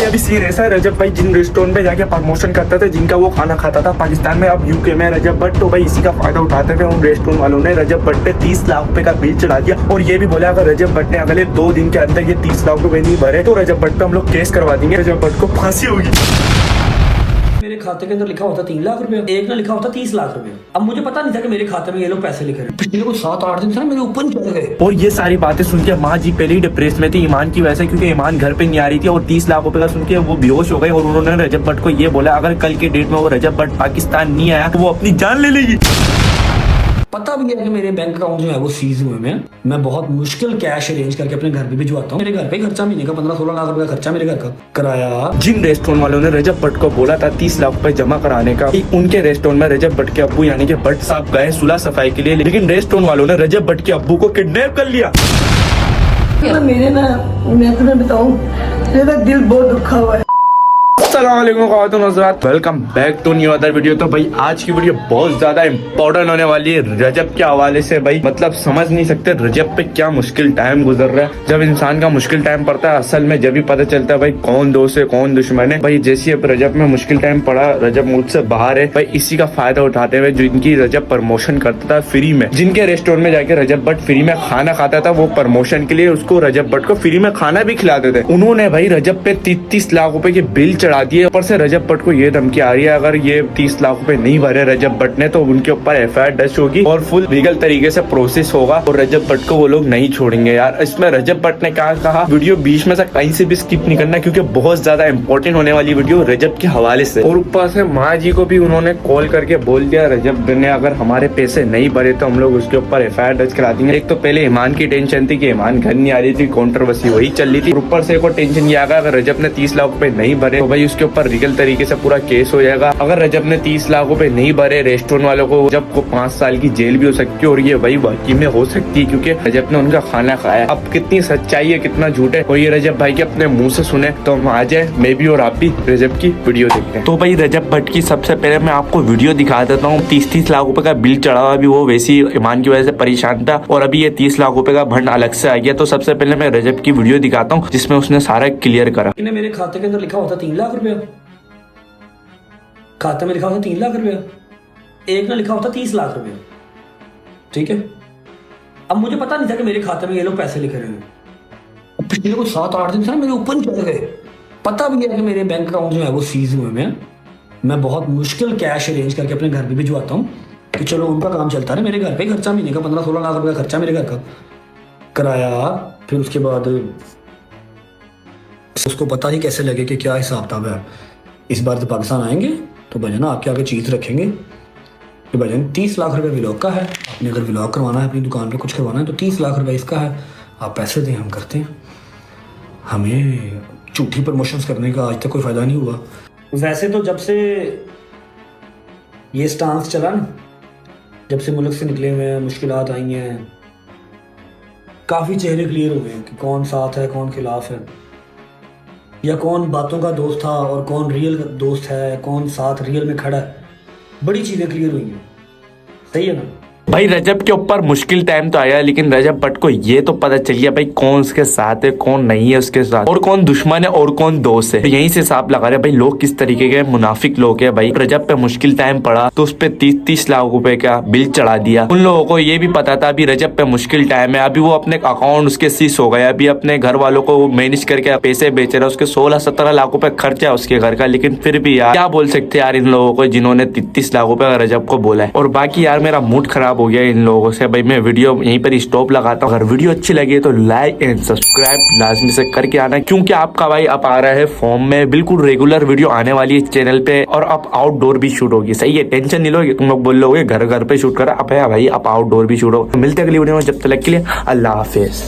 भाई अभी सीन ऐसा है, रजब भाई जिन रेस्टोरेंट में जाके प्रमोशन करता था, जिनका वो खाना खाता था पाकिस्तान में, अब यूके में रजब भट्ट, तो भाई इसी का फायदा उठाते थे उन रेस्टोरेंट वालों ने रजब भट्ट पे 30 लाख रुपए का बिल चढ़ा दिया। और ये भी बोला अगर रजब भट्ट ने अगले 2 दिन के अंदर ये 30 लाख रुपए नहीं भरे तो रजब भट्ट पे हम लोग केस करवा देंगे, रजब भट्ट को फांसी होगी। मेरे खाते के अंदर लिखा होता 3 लाख रुपए, एक ने लिखा होता 30 लाख रुपए। अब मुझे पता नहीं था कि मेरे खाते में ये लोग पैसे लिखे हैं। पिछले कुछ 7-8 दिन से मेरे ऊपर चढ़ गए। और ये सारी बातें सुन के माँ जी पहले ही डिप्रेस में थी ईमान की वजह से, क्योंकि ईमान घर पे नहीं आ रही थी। और 30 लाख रुपए का सुन के वो बेहोश हो गए और उन्होंने रजब भट्ट को ये बोला अगर कल के डेट में वो रजब भट्ट पाकिस्तान नहीं आया तो वो अपनी जान ले लेगी। पता भी है कि मेरे बैंक अकाउंट जो है वो सीज हुए में। मैं बहुत मुश्किल कैश अरेंज करके अपने घर पे भिजवाता हूँ। मेरे घर पे खर्चा महीने का 15-16 लाख रुपए का खर्चा मेरे घर का कराया। जिन रेस्टोरेंट वालों ने रजब भट्ट को बोला था 30 लाख रुपए जमा कराने का, उनके रेस्टोरेंट में रजब भट्ट के अब्बू यानी कि भट्ट साहब गए सुलह सफाई के लिए, लेकिन रेस्टोरेंट वालों ने रजब भट्ट के अब्बू को किडनैप कर लिया। मेरे ना, मैं तुम्हें बताऊं, मेरा दिल बहुत दुखा हुआ है। Welcome back to new other video. तो भाई आज की वीडियो बहुत ज्यादा इंपॉर्टेंट होने वाली है रजब के हवाले से। भाई मतलब समझ नहीं सकते रजब पे क्या मुश्किल टाइम गुजर रहा है। जब इंसान का मुश्किल टाइम पड़ता है असल में जब भी पता चलता है भाई कौन दोस्त है कौन दुश्मन है। भाई जैसे अब रजब में मुश्किल टाइम पड़ा, रजब मुल्क से बाहर है, भाई इसी का फायदा उठाते हुए जिनकी रजब प्रमोशन करता था फ्री में, जिनके रेस्टोरेंट में जाके रजब भट्ट फ्री में खाना खाता था, वो प्रमोशन के लिए उसको रजब भट्ट को फ्री में खाना भी खिलाते थे। उन्होंने भाई रजब पे 30 लाख रुपए के बिल चढ़ा दिए। ऊपर से रजब भट्ट को ये धमकी आ रही है अगर ये 30 लाख रुपए नहीं भरे रजब भट्ट ने तो उनके ऊपर FIR दर्ज होगी और फुल लीगल तरीके से प्रोसेस होगा और रजब भट्ट को वो लोग नहीं छोड़ेंगे। यार इसमें रजब भट्ट ने क्या कहा, वीडियो बीच में से कहीं से भी स्किप नहीं करना क्योंकि बहुत ज्यादा इंपॉर्टेंट होने वाली वीडियो रजब के हवाले से। और ऊपर से माँ जी को भी उन्होंने कॉल करके बोल दिया रजब ने अगर हमारे पैसे नहीं भरे तो हम लोग उसके ऊपर FIR दर्ज करा देंगे। एक तो पहले ईमान की टेंशन थी कि ईमान घर नहीं आ रही थी, कॉन्ट्रोवर्सी वही चल रही थी। ऊपर से एक और टेंशन ये आ गया अगर रजब ने 30 लाख रुपए नहीं भरे तो भाई उसके ऊपर लीगल तरीके से पूरा केस हो जाएगा। अगर रजब ने 30 लाख रुपए नहीं भरे रेस्टोरेंट वालों को रजब को 5 साल की जेल भी हो सकती है और ये वही वाकई में हो सकती है क्योंकि रजब ने उनका खाना खाया। अब कितनी सच्चाई है कितना झूठ है और ये रजब भाई के अपने मुंह से सुने तो हम आ जाए मैं भी और आप भी रजब की वीडियो देखते हैं। तो भाई रजब भट्ट की सबसे पहले मैं आपको वीडियो दिखा देता हूँ। 30 लाख रुपए का बिल चढ़ा हुआ, अभी वो वैसी ईमान की वजह से परेशान था और अभी ये 30 लाख रुपए का भंड अलग से आ गया। तो सबसे पहले मैं रजब की वीडियो दिखाता हूँ जिसमें उसने सारा क्लियर करा। मेरे खाते के अंदर लिखा होता 3 लाख रुपया, खाते में लिखा होता 3 लाख रुपया, एक ने लिखा होता 30 लाख रुपया। ठीक है, अब मुझे पता नहीं था कि मेरे खाते में ये लोग पैसे लिखे रहे हैं। पिछले कुछ 7-8 दिन से मेरे ऊपर चढ़ गए। पता भी है कि मेरे बैंक अकाउंट जो है वो सीज हुए में। मैं बहुत मुश्किल कैश अरेंज करके अपने घर पे भिजवाता हूँ कि चलो उनका काम चलता रहे। मेरे घर पे खर्चा महीने का 15-16 लाख रुपए का खर्चा मेरे घर का कराया। फिर उसके बाद उसको पता ही कैसे लगे कि क्या हिसाब किताब है। इस बार तो पाकिस्तान आएंगे तो भजन आपके आगे चीज रखेंगे कि भजन 30 लाख रुपए व्लॉग का है, आपने अगर व्लॉग करवाना है अपनी दुकान पे कुछ करवाना है तो 30 लाख रुपए इसका है, आप पैसे दें हम करते हैं। हमें झूठी प्रमोशंस करने का आज तक कोई फायदा नहीं हुआ। वैसे तो जब से ये स्टांस चला ना, जब से मुल्क से निकले हुए हैं, मुश्किलात आई हैं, काफ़ी चेहरे क्लियर हुए हैं कि कौन साथ है कौन खिलाफ है, या कौन बातों का दोस्त था और कौन रियल दोस्त है, कौन साथ रियल में खड़ा है। बड़ी चीज़ें क्लियर हुई हैं। सही है ना भाई रजब के ऊपर मुश्किल टाइम तो आया लेकिन रजब भट्ट को ये तो पता चल गया भाई कौन उसके साथ है कौन नहीं है उसके साथ, और कौन दुश्मन है और कौन दोस्त है। तो यहीं से हिसाब लगा रहे भाई लोग किस तरीके के मुनाफिक लोग हैं। भाई रजब पे मुश्किल टाइम पड़ा तो उस पे 30 लाख रुपए का बिल चढ़ा दिया। उन लोगों को ये भी पता था अभी रजब पे मुश्किल टाइम है, अभी वो अपने अकाउंट उसके सीज हो गया, अभी अपने घर वालों को मैनेज करके पैसे बेच रहा है, उसके 16-17 लाख रुपए खर्चा है उसके घर का। लेकिन फिर भी यार क्या बोल सकते यार इन लोगों को जिन्होंने 30 लाख रुपए रजब को बोला है। और बाकी यार मेरा मूड खराब हो गया इन लोगों से। भाई मैं वीडियो यहीं पर स्टॉप लगाता हूँ। अगर वीडियो अच्छी लगी तो लाइक एंड सब्सक्राइब लाजमी से करके आना क्योंकि आपका भाई अब आ रहा है फॉर्म में, बिल्कुल रेगुलर वीडियो आने वाली है चैनल पे और अब आउटडोर भी शूट होगी। सही है, टेंशन नहीं लोगे। तुम लोग बोल लोगे घर पे शूट करा, अब है भाई अब आउटडोर भी शूट होगा। मिलते हैं अगली वीडियो में, जब तक के लिए अल्लाह हाफिज।